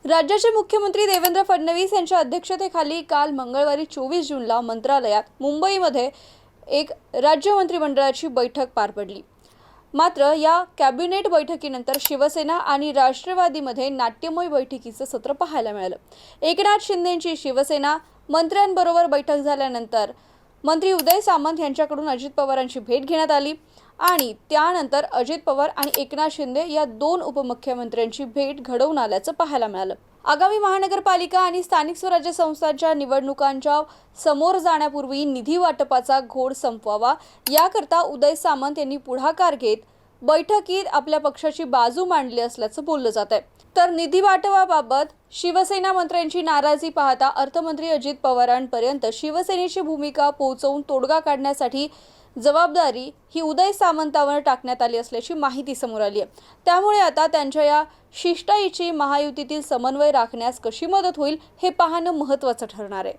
राज्याचे मुख्यमंत्री देवेंद्र फडणवीस यांच्या अध्यक्षतेखाली काल मंगळवारी 24 जूनला मंत्रालयात मुंबईमध्ये एक राज्य मंत्रिमंडळाची बैठक पार पडली। मात्र या कॅबिनेट बैठकीनंतर शिवसेना आणि राष्ट्रवादीमध्ये नाट्यमय बैठकीचं सत्र पाहायला मिळालं। एकनाथ शिंदेंची शिवसेना मंत्र्यांबरोबर बैठक झाल्यानंतर मंत्री उदय सामंत यांच्याकडून अजित पवारांची भेट घेण्यात आली आणि त्यानंतर अजित पवार आणि एकनाथ शिंदे या दोन उपमुख्यमंत्र्यांची भेट घडवून आल्याचं पाहायला मिळालं। आगामी महानगरपालिका आणि स्थानिक स्वराज्य संस्थांच्या निवडणुकांच्या समोर जाण्यापूर्वी निधी वाटपाचा घोळ संपवावा याकरता उदय सामंत यांनी पुढाकार घेत बैठकीत आपल्या पक्षाची बाजू मांडली असल्याचं बोललं जात आहे। तर निधी वाटपाबाबत शिवसेना मंत्र्यांची नाराजी पाहता अर्थमंत्री अजित पवारांपर्यंत शिवसेनेची भूमिका पोहोचवून तोडगा काढण्यासाठी जबाबदारी ही उदय सामंतांवर टाकण्यात आली असल्याची माहिती समोर आली आहे। त्यामुळे आता त्यांच्या या शिष्टाईची महायुतीतील समन्वय राखण्यास कशी मदत होईल हे पाहणं महत्त्वाचं ठरणार आहे।